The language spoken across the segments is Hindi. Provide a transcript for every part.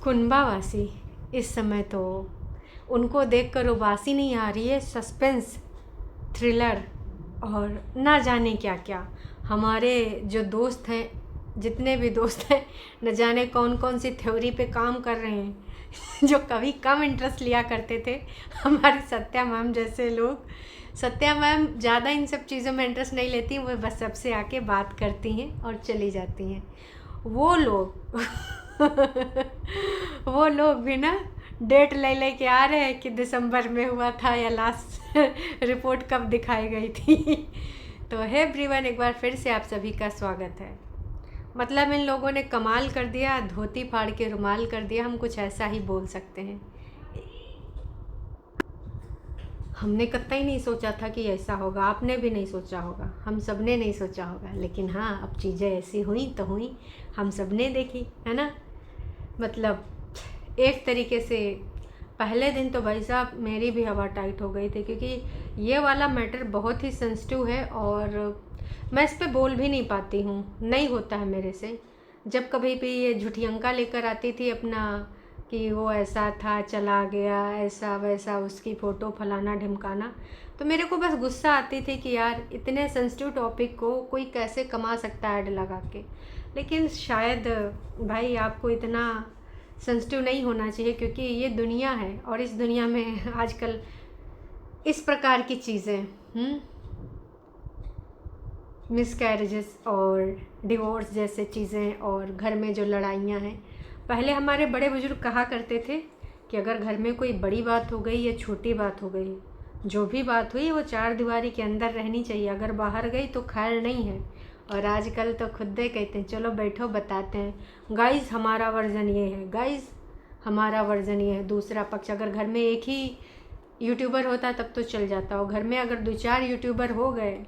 कुनबावासी इस समय तो उनको देखकर उबासी नहीं आ रही है। सस्पेंस, थ्रिलर और ना जाने क्या क्या। हमारे जो दोस्त हैं, जितने भी दोस्त हैं, न जाने कौन कौन सी थ्योरी पे काम कर रहे हैं जो कभी कम इंटरेस्ट लिया करते थे, हमारी सत्या मैम जैसे लोग। सत्या मैम ज़्यादा इन सब चीज़ों में इंटरेस्ट नहीं लेती, वो बस सबसे आके बात करती हैं और चली जाती हैं। वो लोग वो लोग भी ना डेट ले के आ रहे हैं कि दिसंबर में हुआ था या लास्ट रिपोर्ट कब दिखाई गई थी। तो है एवरीवन, एक बार फिर से आप सभी का स्वागत है। मतलब इन लोगों ने कमाल कर दिया, धोती फाड़ के रुमाल कर दिया, हम कुछ ऐसा ही बोल सकते हैं। हमने कतई नहीं सोचा था कि ऐसा होगा, आपने भी नहीं सोचा होगा, हम सब ने नहीं सोचा होगा, लेकिन हाँ, अब चीज़ें ऐसी हुई तो हुई, हम सब ने देखी, है ना। मतलब एक तरीके से पहले दिन तो भाई साहब मेरी भी हवा टाइट हो गई थी, क्योंकि ये वाला मैटर बहुत ही सेंसिटिव है और मैं इस पे बोल भी नहीं पाती हूँ, नहीं होता है मेरे से। जब कभी भी ये झुठियंका लेकर आती थी अपना कि वो ऐसा था, चला गया, ऐसा वैसा, उसकी फ़ोटो फलाना ढिमकाना, तो मेरे को बस गुस्सा आती थी कि यार इतने सेंसिटिव टॉपिक को कोई कैसे कमा सकता है ऐड लगा के। लेकिन शायद भाई आपको इतना सेंसिटिव नहीं होना चाहिए, क्योंकि ये दुनिया है और इस दुनिया में आजकल इस प्रकार की चीज़ें मिसकैरेजेस और डिवोर्स जैसे चीज़ें और घर में जो लड़ाइयाँ हैं, पहले हमारे बड़े बुजुर्ग कहा करते थे कि अगर घर में कोई बड़ी बात हो गई या छोटी बात हो गई, जो भी बात हुई वो चार दीवारी के अंदर रहनी चाहिए, अगर बाहर गई तो खैर नहीं है। और आजकल तो खुद ही कहते हैं चलो बैठो बताते हैं गाइस, हमारा वर्जन ये है, गाइस हमारा वर्जन ये है। दूसरा पक्ष, अगर घर में एक ही यूट्यूबर होता तब तो चल जाता हो, घर में अगर दो चार यूट्यूबर हो गए,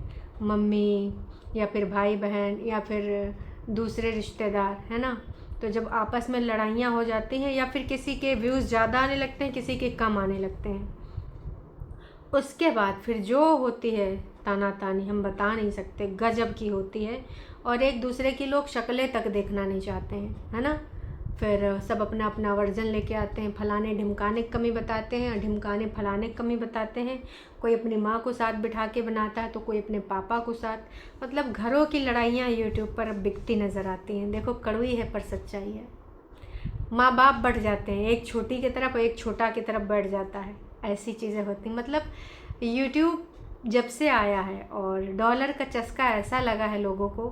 मम्मी या फिर भाई बहन या फिर दूसरे रिश्तेदार, है ना, तो जब आपस में लड़ाइयाँ हो जाती हैं या फिर किसी के व्यूज़ ज़्यादा आने लगते हैं, किसी के कम आने लगते हैं, उसके बाद फिर जो होती है ताना तानी हम बता नहीं सकते, गजब की होती है। और एक दूसरे की लोग शक्लें तक देखना नहीं चाहते हैं, है ना। फिर सब अपना अपना वर्जन लेके आते हैं, फलाने ढिमकाने की कमी बताते हैं, ढिमकाने फलाने की कमी बताते हैं। कोई अपनी माँ को साथ बिठा के बनाता है तो कोई अपने पापा को साथ। मतलब घरों की लड़ाइयाँ यूट्यूब पर अब बिकती नज़र आती हैं। देखो कड़वी है पर सच्चाई है। माँ बाप बढ़ जाते हैं, एक छोटी की तरफ एक छोटा की तरफ बढ़ जाता है, ऐसी चीज़ें होती। मतलब यूट्यूब जब से आया है और डॉलर का चस्का ऐसा लगा है लोगों को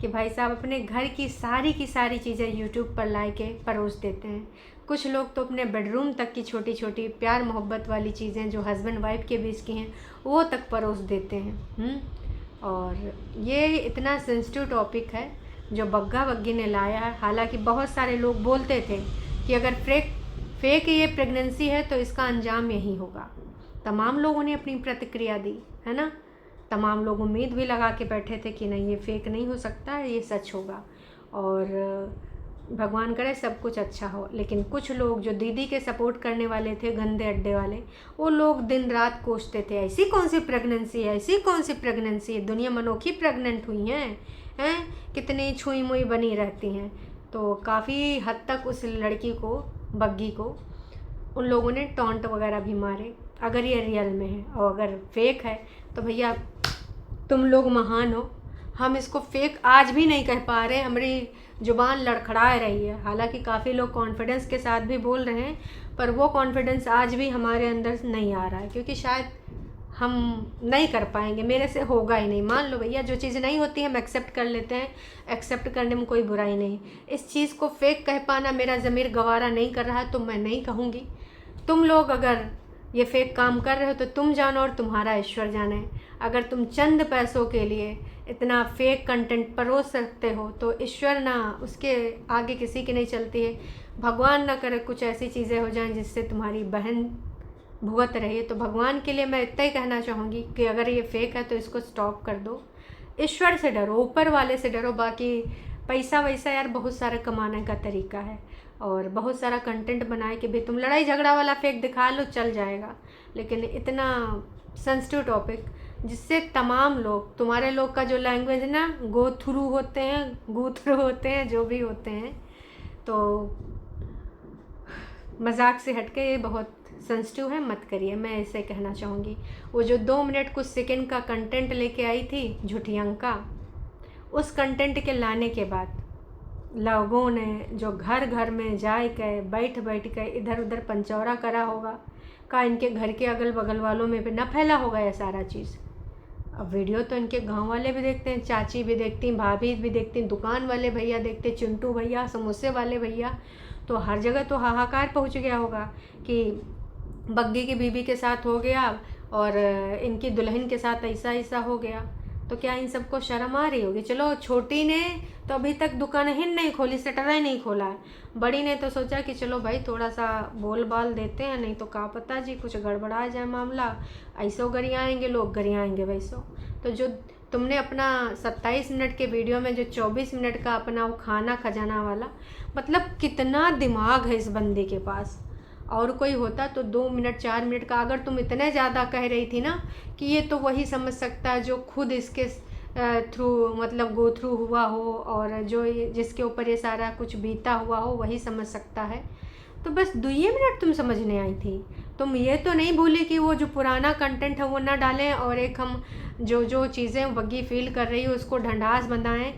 कि भाई साहब अपने घर की सारी चीज़ें यूट्यूब पर ला के परोस देते हैं। कुछ लोग तो अपने बेडरूम तक की छोटी छोटी प्यार मोहब्बत वाली चीज़ें जो हस्बैंड वाइफ के बीच की हैं वो तक परोस देते हैं। और ये इतना सेंसिटिव टॉपिक है जो बग्गा बग्गी ने लाया है। हालांकि बहुत सारे लोग बोलते थे कि अगर फेक ये प्रेगनेंसी है तो इसका अंजाम यही होगा। तमाम लोगों ने अपनी प्रतिक्रिया दी, है ना। तमाम लोग उम्मीद भी लगा के बैठे थे कि नहीं ये फेक नहीं हो सकता, ये सच होगा और भगवान करे सब कुछ अच्छा हो। लेकिन कुछ लोग जो दीदी के सपोर्ट करने वाले थे, गंदे अड्डे वाले, वो लोग दिन रात कोसते थे ऐसी कौन सी प्रेगनेंसी है, ऐसी कौन सी प्रेगनेंसी है, दुनिया मनोखी प्रेग्नेंट हुई हैं, कितनी छुई मुई बनी रहती हैं। तो काफ़ी हद तक उस लड़की को, बग्गी को, उन लोगों ने टॉन्ट वगैरह भी मारे। अगर ये रियल में है और अगर फेक है तो भैया तुम लोग महान हो। हम इसको फेक आज भी नहीं कह पा रहे, हमारी ज़ुबान लड़खड़ा रही है। हालांकि काफ़ी लोग कॉन्फिडेंस के साथ भी बोल रहे हैं, पर वो कॉन्फिडेंस आज भी हमारे अंदर नहीं आ रहा है, क्योंकि शायद हम नहीं कर पाएंगे, मेरे से होगा ही नहीं। मान लो भैया जो चीज़ नहीं होती है हम एक्सेप्ट कर लेते हैं, एक्सेप्ट करने में कोई बुराई नहीं। इस चीज़ को फेक कह पाना मेरा ज़मीर गवारा नहीं कर रहा है तो मैं नहीं कहूँगी। तुम लोग अगर ये फेक काम कर रहे हो तो तुम जानो और तुम्हारा ईश्वर जाने। अगर तुम चंद पैसों के लिए इतना फेक कंटेंट परोस सकते हो तो ईश्वर ना, उसके आगे किसी की नहीं चलती है। भगवान ना करे कुछ ऐसी चीज़ें हो जाएं जिससे तुम्हारी बहन भुगत रही है। तो भगवान के लिए मैं इतना ही कहना चाहूँगी कि अगर ये फेक है तो इसको स्टॉप कर दो। ईश्वर से डरो, ऊपर वाले से डरो। बाकी पैसा वैसा यार बहुत सारा कमाने का तरीका है और बहुत सारा कंटेंट बनाए कि भाई तुम लड़ाई झगड़ा वाला फेक दिखा लो, चल जाएगा। लेकिन इतना सेंसिटिव टॉपिक जिससे तमाम लोग, तुम्हारे लोग का जो लैंग्वेज है ना, गो थ्रू होते हैं, जो भी होते हैं, तो मजाक से हटके ये बहुत सेंसिटिव है, मत करिए, मैं ऐसे कहना चाहूँगी। वो जो 2 मिनट कुछ सेकंड का कंटेंट लेके आई थी झूठियंका, उस कंटेंट के लाने के बाद लोगों ने जो घर घर में जाए के बैठ बैठ के इधर उधर पंचौरा करा होगा, का इनके घर के अगल बगल वालों में भी ना फैला होगा ये सारा चीज़। अब वीडियो तो इनके गांव वाले भी देखते हैं, चाची भी देखती, भाभी भी देखती, दुकान वाले भैया देखते, चिंटू भैया, समोसे वाले भैया, तो हर जगह तो हाहाकार पहुंच गया होगा कि बग्गी की बीबी के साथ हो गया और इनकी दुल्हन के साथ ऐसा ऐसा हो गया। तो क्या इन सबको शर्म आ रही होगी? चलो छोटी ने तो अभी तक दुकान ही नहीं खोली, शटर ही नहीं खोला है। बड़ी ने तो सोचा कि चलो भाई थोड़ा सा बोल बाल देते हैं, नहीं तो क्या पता जी कुछ गड़बड़ा जाए मामला, ऐसो गरियाएंगे लोग, गरियाएंगे वैसो। तो जो तुमने अपना 27 मिनट के वीडियो में जो 24 मिनट का अपना वो खाना खजाना वाला, मतलब कितना दिमाग है इस बंदे के पास। और कोई होता तो 2 मिनट 4 मिनट का, अगर तुम इतने ज़्यादा कह रही थी ना कि ये तो वही समझ सकता है जो खुद इसके थ्रू मतलब गो थ्रू हुआ हो, और जो जिसके ऊपर ये सारा कुछ बीता हुआ हो वही समझ सकता है, तो बस 2 मिनट तुम समझने आई थी। तुम ये तो नहीं भूली कि वो जो पुराना कंटेंट है वो ना डालें, और एक हम जो जो चीज़ें बग्गी फील कर रही हो उसको ढंढास बंधाएं।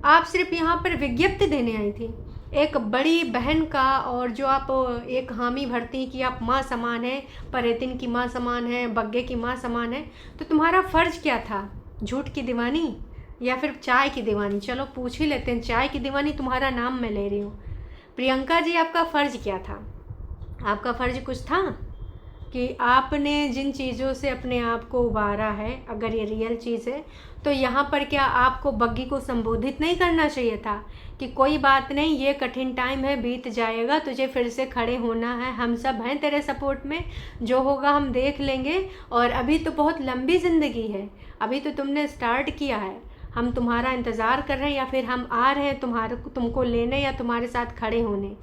आप सिर्फ यहाँ पर विज्ञप्ति देने आई थी एक बड़ी बहन का, और जो आप एक हामी भरती कि आप माँ समान है, परेतिन की माँ समान है, बग्गे की माँ समान है, तो तुम्हारा फ़र्ज़ क्या था? झूठ की दीवानी या फिर चाय की दीवानी? चलो पूछ ही लेते हैं, चाय की दीवानी तुम्हारा नाम मैं ले रही हूँ। प्रियंका जी आपका फ़र्ज़ क्या था? आपका फ़र्ज़ कुछ था कि आपने जिन चीज़ों से अपने आप को उबारा है, अगर ये रियल चीज़ है, तो यहाँ पर क्या आपको बग्गी को संबोधित नहीं करना चाहिए था कि कोई बात नहीं, ये कठिन टाइम है, बीत जाएगा, तुझे फिर से खड़े होना है, हम सब हैं तेरे सपोर्ट में, जो होगा हम देख लेंगे, और अभी तो बहुत लंबी ज़िंदगी है, अभी तो तुमने स्टार्ट किया है, हम तुम्हारा इंतज़ार कर रहे हैं, या फिर हम आ रहे हैं तुमको लेने या तुम्हारे साथ खड़े होने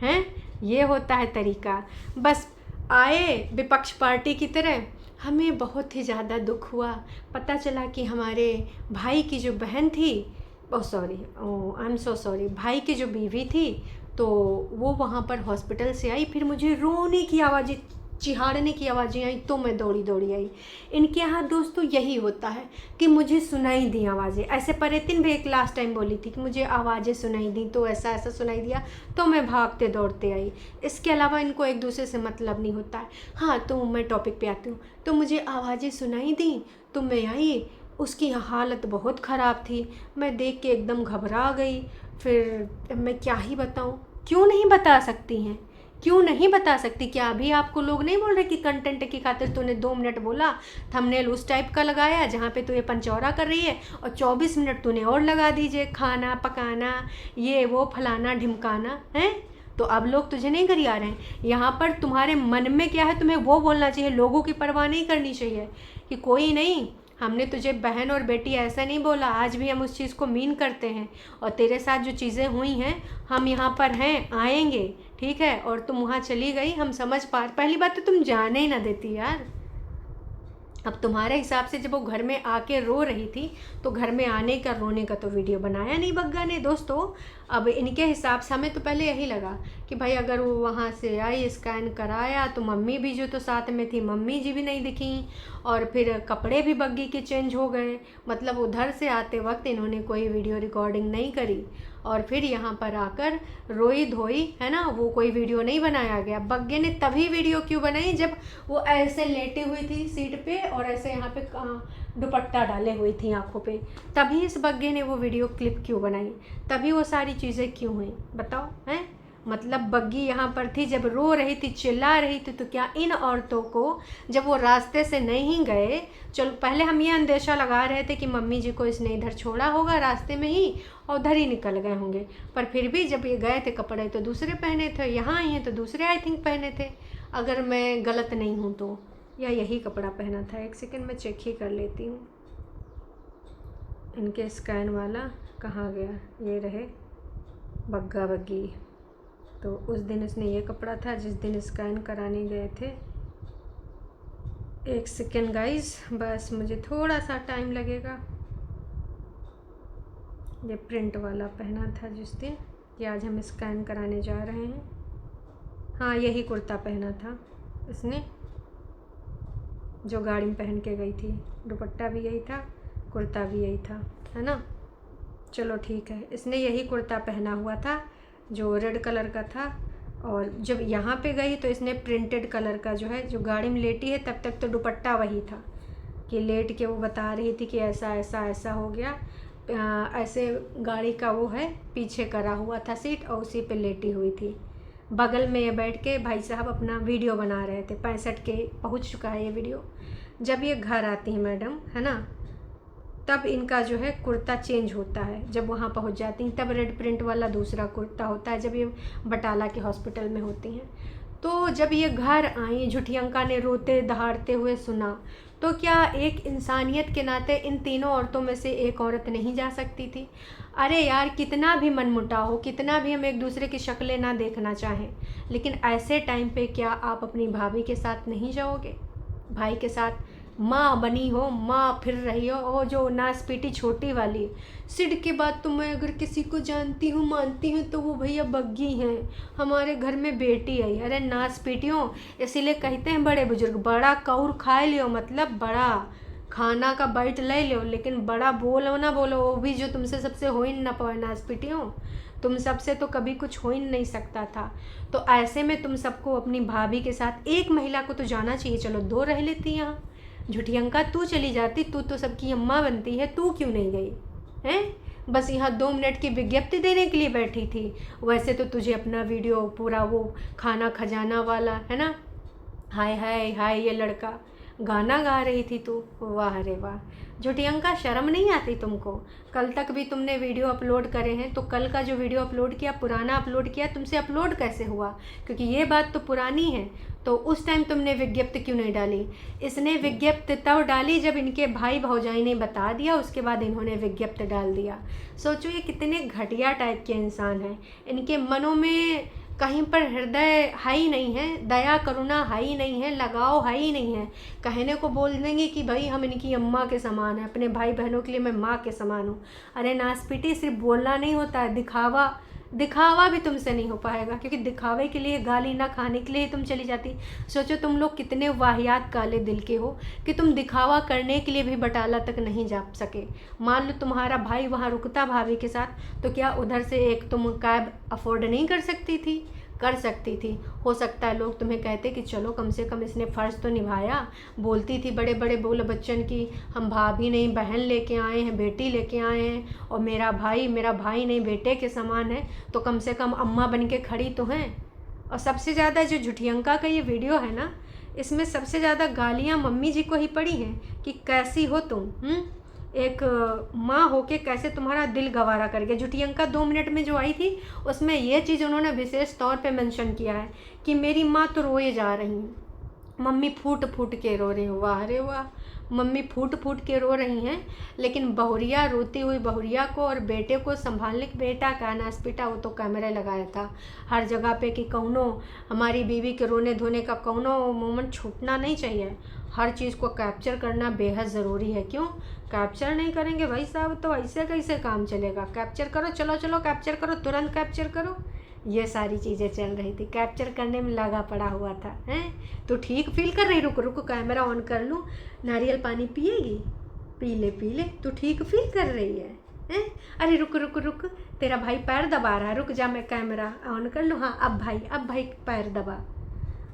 हैं। ये होता है तरीका। बस आए विपक्ष पार्टी की तरह। हमें बहुत ही ज़्यादा दुख हुआ, पता चला कि हमारे भाई की जो बहन थी, आई एम सो सॉरी, भाई की जो बीवी थी, तो वो वहाँ पर हॉस्पिटल से आई, फिर मुझे रोने की आवाज़ें, चिहाड़ने की आवाज़ें आई, तो मैं दौड़ी दौड़ी आई। इनके यहाँ दोस्तों यही होता है कि मुझे सुनाई दी आवाज़ें, ऐसे परेतिन भी एक लास्ट टाइम बोली थी कि मुझे आवाज़ें सुनाई दी, तो ऐसा ऐसा सुनाई दिया तो मैं भागते दौड़ते आई। इसके अलावा इनको एक दूसरे से मतलब नहीं होता है। हाँ, तो मैं टॉपिक पे आती हूँ। तो मुझे आवाज़ें सुनाई दी तो मैं आई, उसकी हालत बहुत ख़राब थी, मैं देख के एकदम घबरा गई। फिर मैं क्या ही बताऊँ, क्यों नहीं बता सकती हैं, क्यों नहीं बता सकती? क्या अभी आपको लोग नहीं बोल रहे कि कंटेंट की खातिर तूने 2 मिनट बोला, थंबनेल उस टाइप का लगाया जहाँ पे तू ये पंचौरा कर रही है, और 24 मिनट तूने और लगा दीजिए खाना पकाना, ये वो फलाना ढिमकाना है, तो अब लोग तुझे नहीं गरिया रहे हैं। यहाँ पर तुम्हारे मन में क्या है तुम्हें वो बोलना चाहिए, लोगों की परवाह नहीं करनी चाहिए कि कोई नहीं, हमने तुझे बहन और बेटी ऐसा नहीं बोला, आज भी हम उस चीज़ को मीन करते हैं, और तेरे साथ जो चीज़ें हुई हैं, हम यहाँ पर हैं, आएंगे, ठीक है, और तुम वहाँ चली गई, हम समझ पा, पहली बात तो तुम जाने ही ना देती यार। अब तुम्हारे हिसाब से जब वो घर में आके रो रही थी, तो घर में आने का रोने का तो वीडियो बनाया नहीं बग्गा ने दोस्तों। अब इनके हिसाब से हमें तो पहले यही लगा कि भाई अगर वो वहाँ से आई, स्कैन कराया, तो मम्मी भी जो तो साथ में थी, मम्मी जी भी नहीं दिखी, और फिर कपड़े भी बग्गी के चेंज हो गए, मतलब उधर से आते वक्त इन्होंने कोई वीडियो रिकॉर्डिंग नहीं करी, और फिर यहाँ पर आकर रोई धोई, है ना, वो कोई वीडियो नहीं बनाया गया। बग्गे ने तभी वीडियो क्यों बनाई जब वो ऐसे लेटी हुई थी सीट पे, और ऐसे यहाँ पे दुपट्टा डाले हुई थी आँखों पे, तभी इस बग्गे ने वो वीडियो क्लिप क्यों बनाई, तभी वो सारी चीज़ें क्यों हुई, बताओ हैं? मतलब बग्गी यहाँ पर थी जब रो रही थी, चिल्ला रही थी, तो क्या इन औरतों को जब वो रास्ते से नहीं गए, चलो पहले हम ये अंदेशा लगा रहे थे कि मम्मी जी को इसने इधर छोड़ा होगा रास्ते में ही और उधर ही निकल गए होंगे, पर फिर भी जब ये गए थे कपड़े तो दूसरे पहने थे, यहाँ आई हैं तो दूसरे आई थिंक पहने थे, अगर मैं गलत नहीं हूँ तो, या यही कपड़ा पहना था। एक सेकेंड मैं चेक ही कर लेती हूँ, इनके स्कैन वाला कहाँ गया, ये रहे बग्गा बग्गी, तो उस दिन उसने ये कपड़ा था जिस दिन स्कैन कराने गए थे। एक सेकेंड गाइस, बस मुझे थोड़ा सा टाइम लगेगा। ये प्रिंट वाला पहना था जिस दिन, कि आज हम स्कैन कराने जा रहे हैं। हाँ, यही कुर्ता पहना था इसने, जो गाड़ी में पहन के गई थी। दुपट्टा भी यही था, कुर्ता भी यही था, है ना। चलो ठीक है, इसने यही कुर्ता पहना हुआ था जो रेड कलर का था। और जब यहाँ पे गई तो इसने प्रिंटेड कलर का जो है, जो गाड़ी में लेटी है तब तक तो दुपट्टा वही था कि लेट के वो बता रही थी कि ऐसा ऐसा ऐसा हो गया। ऐसे गाड़ी का वो है पीछे करा हुआ था सीट, और उसी पे लेटी हुई थी। बगल में ये बैठ के भाई साहब अपना वीडियो बना रहे थे। 65 के पहुँच चुका है ये वीडियो। जब ये घर आती हैं मैडम, है ना, तब इनका जो है कुर्ता चेंज होता है। जब वहाँ पहुँच जाती हैं तब रेड प्रिंट वाला दूसरा कुर्ता होता है, जब ये बटाला के हॉस्पिटल में होती हैं। तो जब ये घर आई, झुठियंका ने रोते दहाड़ते हुए सुना, तो क्या एक इंसानियत के नाते इन तीनों औरतों में से एक औरत नहीं जा सकती थी? अरे यार, कितना भी मनमुटाव हो, कितना भी हम एक दूसरे की शक्लें ना देखना चाहें, लेकिन ऐसे टाइम पे क्या आप अपनी भाभी के साथ नहीं जाओगे? भाई के साथ माँ बनी हो, माँ फिर रही हो, वो जो नासपीटी छोटी वाली सिड के बाद तो मैं अगर किसी को जानती हूँ मानती हूँ तो वो भैया बग्गी हैं, हमारे घर में बेटी आई। अरे नासपीटियों, इसीलिए कहते हैं बड़े बुजुर्ग, बड़ा कौर खाए लियो, मतलब बड़ा खाना का बाइट ले लो, लेकिन बड़ा बोलो ना बोलो, वो भी जो तुमसे सबसे हो ही ना पाए। नासपीटियों, तुम सबसे तो कभी कुछ हो ही नहीं सकता था। तो ऐसे में तुम सबको अपनी भाभी के साथ, एक महिला को तो जाना चाहिए, चलो दो रह लेती यहाँ। झुठियंका, तू चली जाती, तू तो सबकी अम्मा बनती है, तू क्यों नहीं गई हैं? बस यहाँ 2 मिनट की विज्ञप्ति देने के लिए बैठी थी। वैसे तो तुझे अपना वीडियो पूरा वो खाना खजाना वाला, है ना, हाय हाय हाय ये लड़का गाना गा रही थी तू, वाह रे वाह। झुठियंका, शर्म नहीं आती तुमको? कल तक भी तुमने वीडियो अपलोड करे हैं, तो कल का जो वीडियो अपलोड किया, पुराना अपलोड किया, तुमसे अपलोड कैसे हुआ? क्योंकि ये बात तो पुरानी है। तो उस टाइम तुमने विज्ञप्ति क्यों नहीं डाली? इसने विज्ञप्ति तब डाली जब इनके भाई भौजाई ने बता दिया, उसके बाद इन्होंने विज्ञप्ति डाल दिया। सोचो ये कितने घटिया टाइप के इंसान हैं। इनके मनों में कहीं पर हृदय है ही नहीं है, दया करुणा है ही नहीं है, लगाव है ही नहीं है। कहने को बोल देंगे कि भाई हम इनकी अम्मा के समान हैं, अपने भाई बहनों के लिए मैं माँ के समान हूँ। अरे नासपीटी, सिर्फ बोलना नहीं होता है, दिखावा भी तुमसे नहीं हो पाएगा, क्योंकि दिखावे के लिए, गाली ना खाने के लिए तुम चली जाती। सोचो तुम लोग कितने वाहियात काले दिल के हो कि तुम दिखावा करने के लिए भी बटाला तक नहीं जा सके। मान लो तुम्हारा भाई वहाँ रुकता भाभी के साथ, तो क्या उधर से एक तुम कैब अफोर्ड नहीं कर सकती थी? कर सकती थी। हो सकता है लोग तुम्हें कहते कि चलो कम से कम इसने फ़र्ज़ तो निभाया। बोलती थी बड़े बड़े बोल बच्चन की, हम भाभी नहीं बहन लेके आए हैं, बेटी लेके आए हैं, और मेरा भाई नहीं बेटे के समान है, तो कम से कम अम्मा बन के खड़ी तो हैं। और सबसे ज़्यादा जो झुठियंका का ये वीडियो है ना, इसमें सबसे ज़्यादा गालियाँ मम्मी जी को ही पड़ी हैं कि कैसी हो तुम, एक माँ होके कैसे तुम्हारा दिल गवारा कर गया। झुठियंका 2 मिनट में जो आई थी, उसमें ये चीज़ उन्होंने विशेष तौर पे मेंशन किया है कि मेरी माँ तो रोए जा रही हैं, मम्मी फूट फूट के रो रही हैं। वाह रे वाह, मम्मी फूट फूट के रो रही हैं, लेकिन बहुरिया, रोती हुई बहुरिया को और बेटे को संभालने, बेटा का नासपीटा, वो तो कैमरे लगाया था हर जगह पे कि कौनो हमारी बीवी के रोने धोने का कौनो मोमेंट छूटना नहीं चाहिए। हर चीज़ को कैप्चर करना बेहद ज़रूरी है। क्यों कैप्चर नहीं करेंगे भाई साहब, तो ऐसे कैसे काम चलेगा? कैप्चर करो, चलो चलो कैप्चर करो, तुरंत कैप्चर करो। ये सारी चीज़ें चल रही थी, कैप्चर करने में लगा पड़ा हुआ था। हैं तो ठीक फील कर रही? रुक रुक, कैमरा ऑन कर लूँ। नारियल पानी पिएगी? पी ले, तू ठीक फील कर रही है? हैं? अरे रुक रुक रुक, तेरा भाई पैर दबा रहा है, रुक जा, मैं कैमरा ऑन कर लूँ। हाँ, अब भाई पैर दबा।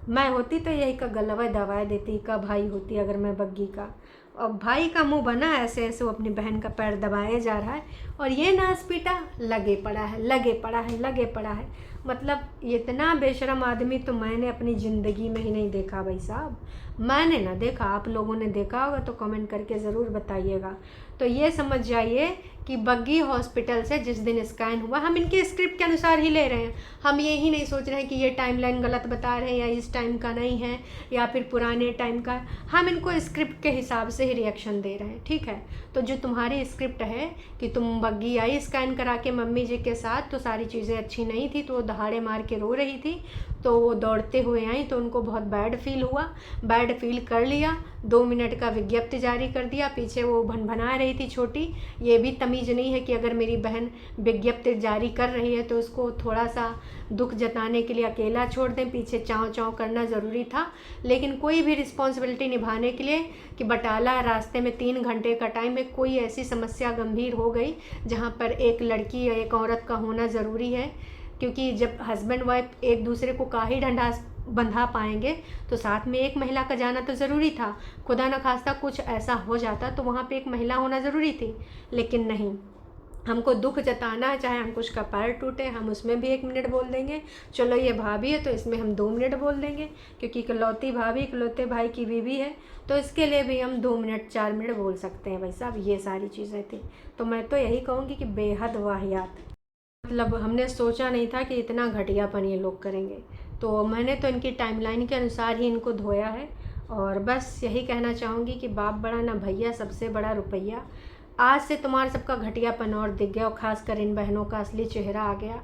मैं होती तो यही का गलवा दबा देती, का भाई होती अगर मैं बग्गी का। और भाई का मुंह बना ऐसे ऐसे, वो अपनी बहन का पैर दबाया जा रहा है, और ये नासपीटा लगे पड़ा है। मतलब इतना बेशरम आदमी तो मैंने अपनी ज़िंदगी में ही नहीं देखा भाई साहब, मैंने ना देखा। आप लोगों ने देखा होगा तो कमेंट करके ज़रूर बताइएगा। तो ये समझ जाइए कि बग्गी हॉस्पिटल से जिस दिन स्कैन हुआ, हम इनके स्क्रिप्ट के अनुसार ही ले रहे हैं। हम ये ही नहीं सोच रहे हैं कि ये टाइमलाइन गलत बता रहे हैं या इस टाइम का नहीं है या फिर पुराने टाइम का। हम इनको स्क्रिप्ट के हिसाब से ही रिएक्शन दे रहे हैं, ठीक है। तो जो तुम्हारी स्क्रिप्ट है कि तुम बग्गी आई स्कैन करा के मम्मी जी के साथ, तो सारी चीज़ें अच्छी नहीं थी, तो दहाड़े मार के रो रही थी। तो वो दौड़ते हुए आई तो उनको बहुत बैड फील हुआ, बैड फील कर लिया, 2 मिनट का विज्ञप्ति जारी कर दिया। पीछे वो भनभना रही थी छोटी, ये भी तमीज़ नहीं है कि अगर मेरी बहन विज्ञप्ति जारी कर रही है तो उसको थोड़ा सा दुख जताने के लिए अकेला छोड़ दें, पीछे चाँव चाँव करना ज़रूरी था। लेकिन कोई भी रिस्पॉन्सिबिलिटी निभाने के लिए कि बटाला रास्ते में 3 घंटे का टाइम है, कोई ऐसी समस्या गंभीर हो गई जहाँ पर एक लड़की या एक औरत का होना ज़रूरी है, क्योंकि जब हस्बैंड वाइफ एक दूसरे को काहे डंडा बंधा पाएंगे तो साथ में एक महिला का जाना तो ज़रूरी था। खुदा न खास्ता कुछ ऐसा हो जाता तो वहाँ पे एक महिला होना ज़रूरी थी, लेकिन नहीं, हमको दुख जताना है, चाहे हमको उसका पैर टूटे हम उसमें भी 1 मिनट बोल देंगे। चलो ये भाभी है तो इसमें हम 2 मिनट बोल देंगे, क्योंकि इकलौती भाभी इकलौते भाई की बीवी है, तो इसके लिए भी हम 2 मिनट 4 मिनट बोल सकते हैं भाई साहब। ये सारी चीज़ें थी। तो मैं तो यही कहूँगी कि बेहद वाहियात, मतलब हमने सोचा नहीं था कि इतना घटियापन ये लोग करेंगे। तो मैंने तो इनकी टाइमलाइन के अनुसार ही इनको धोया है। और बस यही कहना चाहूँगी कि बाप बड़ा ना भैया, सबसे बड़ा रुपया। आज से तुम्हारा सबका घटियापन और दिख गया, और ख़ासकर इन बहनों का असली चेहरा आ गया।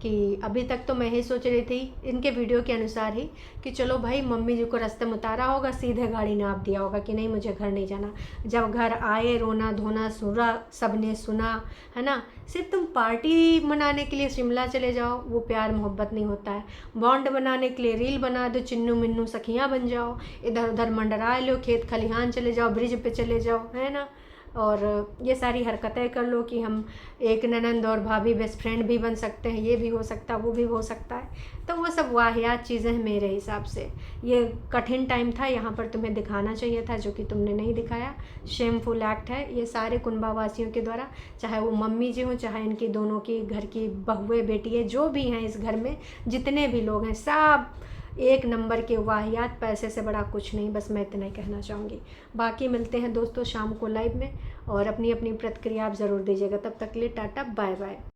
कि अभी तक तो मैं ही सोच रही थी इनके वीडियो के अनुसार ही कि चलो भाई मम्मी जी को रास्ते में उतारा होगा, सीधे गाड़ी नाप दिया होगा कि नहीं मुझे घर नहीं जाना। जब घर आए रोना धोना सुना, सबने सुना, है ना। सिर्फ तुम पार्टी मनाने के लिए शिमला चले जाओ, वो प्यार मोहब्बत नहीं होता है। बॉन्ड बनाने के लिए रील बना दो, चिन्नू मिन्नू सखियाँ बन जाओ, इधर उधर मंडरा लो, खेत खलिहान चले जाओ, ब्रिज पे चले जाओ, है ना। और ये सारी हरकतें कर लो कि हम एक ननंद और भाभी बेस्ट फ्रेंड भी बन सकते हैं, ये भी हो सकता है, वो भी हो सकता है। तो वो सब वाहियात चीज़ें हैं मेरे हिसाब से। ये कठिन टाइम था, यहाँ पर तुम्हें दिखाना चाहिए था, जो कि तुमने नहीं दिखाया। शेमफुल एक्ट है ये सारे कुनबा वासियों के द्वारा, चाहे वो मम्मी जी हों, चाहे इनकी दोनों की घर की बहुएँ बेटियाँ जो भी हैं इस घर में, जितने भी लोग हैं, सब एक नंबर के वाहियात, पैसे से बड़ा कुछ नहीं। बस मैं इतना ही कहना चाहूँगी। बाकी मिलते हैं दोस्तों शाम को लाइव में, और अपनी अपनी प्रतिक्रिया आप ज़रूर दीजिएगा। तब तक के लिए टाटा बाय बाय।